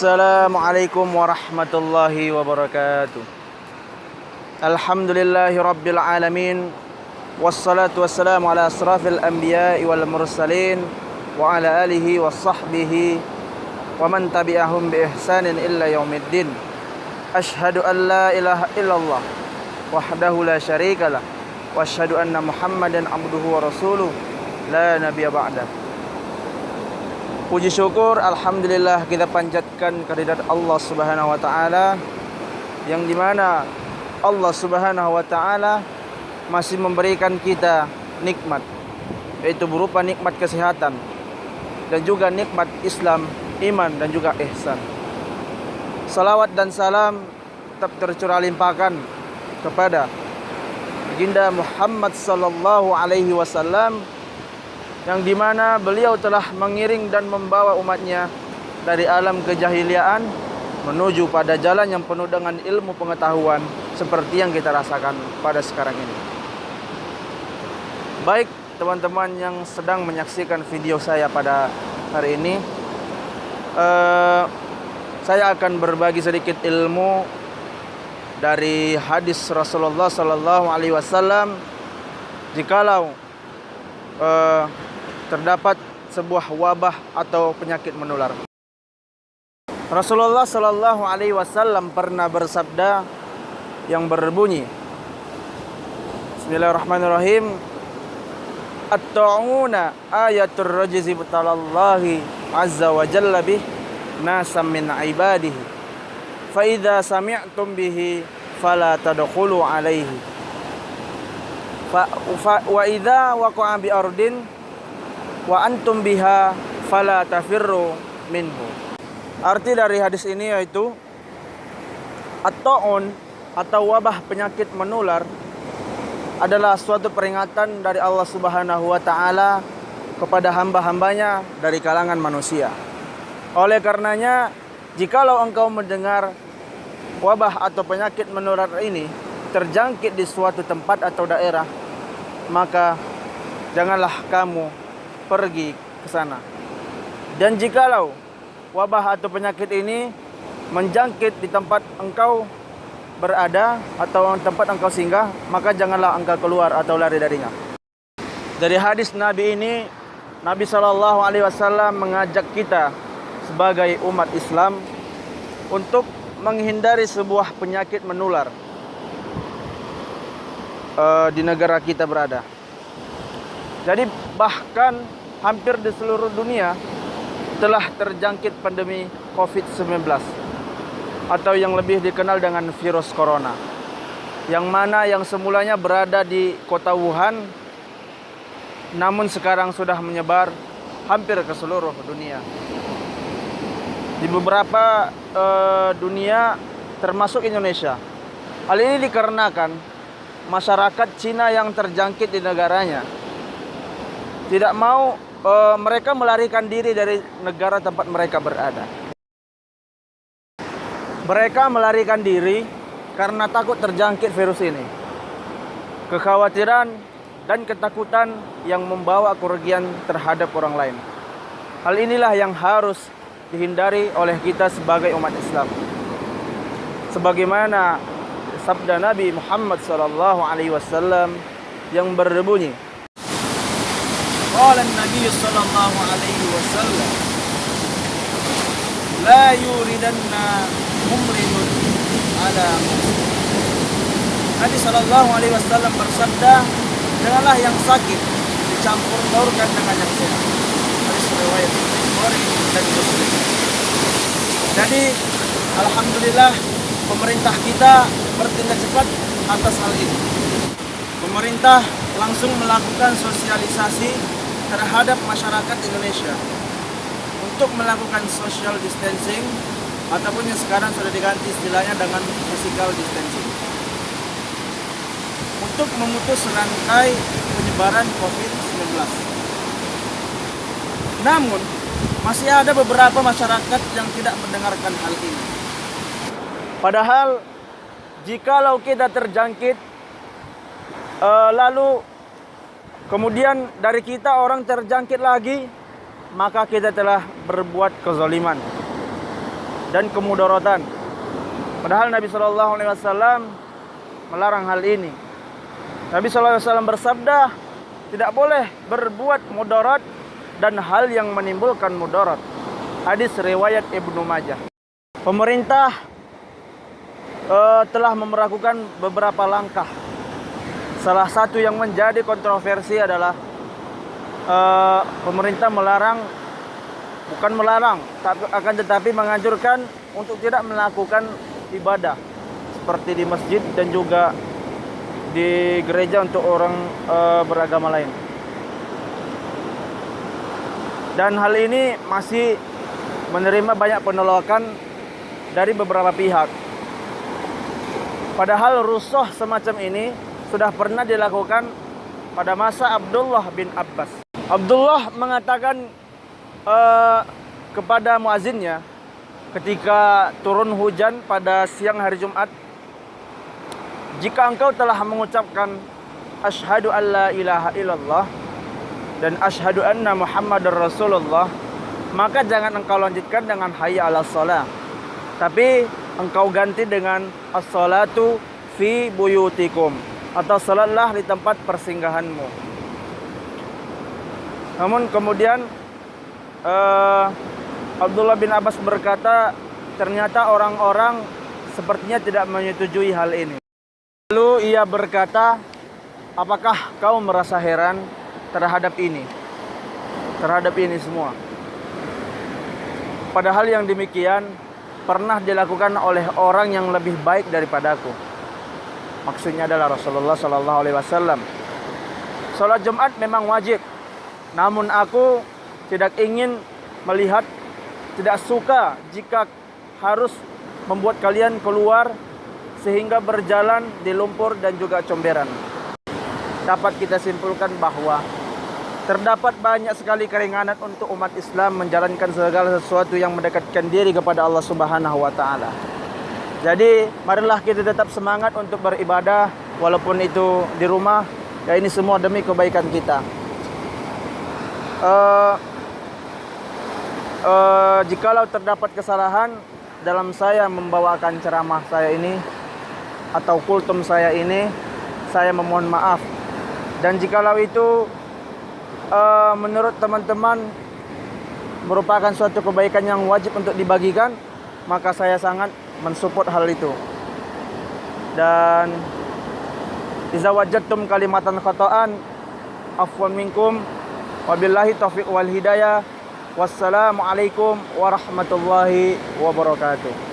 Assalamualaikum warahmatullahi wabarakatuh. Alhamdulillahi rabbil alamin. Wassalatu wassalamu ala asrafil anbiya'i wal mursalin wa ala alihi wa sahbihi wa man tabi'ahum bi ihsanin illa yaumiddin. Ashhadu an la ilaha illallah wahdahu la syarikalah wa ashhadu anna Muhammadan abduhu wa rasuluh la nabiyya ba'dah. Puji syukur alhamdulillah kita panjatkan kehadirat Allah Subhanahu wa taala, yang dimana Allah Subhanahu wa taala masih memberikan kita nikmat, yaitu berupa nikmat kesehatan dan juga nikmat Islam, iman dan juga ihsan. Salawat dan salam tetap tercurah limpahkan kepada Baginda Muhammad sallallahu alaihi wasallam, yang dimana beliau telah mengiring dan membawa umatnya dari alam kejahiliaan menuju pada jalan yang penuh dengan ilmu pengetahuan seperti yang kita rasakan pada sekarang ini. Baik teman-teman yang sedang menyaksikan video saya pada hari ini, saya akan berbagi sedikit ilmu dari hadis Rasulullah sallallahu alaihi wasallam jikalau terdapat sebuah wabah atau penyakit menular. Rasulullah sallallahu alaihi wasallam pernah bersabda yang berbunyi, Bismillahirrahmanirrahim, At-ta'una ayatul rajzi butalallahi azza wa jalla bih nasam min ibadihi fa idza sami'tum bihi fala tadkhulu alaihi wa idza waqa'a bi ardin wa antum biha fala tafirru minhu. Arti dari hadis ini yaitu at-ta'un atau wabah penyakit menular adalah suatu peringatan dari Allah Subhanahu wa taala kepada hamba-hambanya dari kalangan manusia. Oleh karenanya, jikalau engkau mendengar wabah atau penyakit menular ini terjangkit di suatu tempat atau daerah, maka janganlah kamu pergi ke sana. Dan jikalau wabah atau penyakit ini menjangkit di tempat engkau berada atau tempat engkau singgah, maka janganlah engkau keluar atau lari darinya. Dari hadis Nabi ini, Nabi sallallahu alaihi wasallam mengajak kita sebagai umat Islam untuk menghindari sebuah penyakit menular di negara kita berada. Jadi bahkan hampir di seluruh dunia telah terjangkit pandemi COVID-19 atau yang lebih dikenal dengan virus corona, yang mana yang semulanya berada di kota Wuhan namun sekarang sudah menyebar hampir ke seluruh dunia. Di beberapa dunia termasuk Indonesia. Hal ini dikarenakan masyarakat Cina yang terjangkit di negaranya tidak mau mereka melarikan diri dari negara tempat mereka berada. Mereka melarikan diri karena takut terjangkit virus ini. Kekhawatiran dan ketakutan yang membawa kerugian terhadap orang lain. Hal inilah yang harus dihindari oleh kita sebagai umat Islam. Sebagaimana sabda Nabi Muhammad sallallahu alaihi wasallam yang berbunyi, Qala an-nabiy sallallahu alaihi wasallam, la yuridanna mumridun ala muslim. Nabi sallallahu alaihi wasallam bersabda, janganlah yang sakit dicampur baurkan dengan yang sehat. Hadis riwayat Bukhari dan Muslim. Jadi alhamdulillah pemerintah kita bertindak cepat atas hal ini. Pemerintah langsung melakukan sosialisasi terhadap masyarakat Indonesia untuk melakukan social distancing, ataupun yang sekarang sudah diganti istilahnya dengan physical distancing, untuk memutus rantai penyebaran COVID-19. Namun masih ada beberapa masyarakat yang tidak mendengarkan hal ini. Padahal jikalau kita terjangkit lalu kemudian dari kita orang terjangkit lagi, maka kita telah berbuat kezaliman. dan kemudaratan. Padahal Nabi Shallallahu Alaihi Wasallam melarang hal ini. Nabi Shallallahu Alaihi Wasallam bersabda, tidak boleh berbuat mudarat dan hal yang menimbulkan mudarat. Hadis riwayat Ibnu Majah. Pemerintah telah melakukan beberapa langkah. Salah satu yang menjadi kontroversi adalah pemerintah bukan melarang, akan tetapi menganjurkan untuk tidak melakukan ibadah seperti di masjid dan juga di gereja untuk orang beragama lain. Dan hal ini masih menerima banyak penolakan dari beberapa pihak. Padahal rusuh semacam ini sudah pernah dilakukan pada masa Abdullah bin Abbas. Abdullah mengatakan kepada muazzinnya ketika turun hujan pada siang hari Jumat, jika engkau telah mengucapkan asyhadu an la ilaha illallah dan asyhadu anna Muhammadar Rasulullah, maka jangan engkau lanjutkan dengan hayya 'alas shalah, tapi engkau ganti dengan as-salatu fi buyutikum, atau salatlah di tempat persinggahanmu. Namun kemudian Abdullah bin Abbas berkata, ternyata orang-orang sepertinya tidak menyetujui hal ini. Lalu ia berkata, apakah kau merasa heran terhadap ini semua? Padahal yang demikian pernah dilakukan oleh orang yang lebih baik daripadaku. Maksudnya adalah Rasulullah Sallallahu Alaihi Wasallam. Salat Jumat memang wajib, namun aku tidak ingin melihat, tidak suka jika harus membuat kalian keluar sehingga berjalan di lumpur dan juga comberan. Dapat kita simpulkan bahwa terdapat banyak sekali keringanan untuk umat Islam menjalankan segala sesuatu yang mendekatkan diri kepada Allah Subhanahu wa taala. Jadi, marilah kita tetap semangat untuk beribadah walaupun itu di rumah. Ya, ini semua demi kebaikan kita. Jikalau terdapat kesalahan dalam saya membawakan ceramah saya ini atau kultum saya ini, saya memohon maaf. Dan jikalau itu menurut teman-teman merupakan suatu kebaikan yang wajib untuk dibagikan, maka saya sangat mensupport hal itu. Dan iza wajadtum kalimatan khata'an afwan minkum, wabillahi taufiq wal hidayah. Wassalamualaikum warahmatullahi wabarakatuh.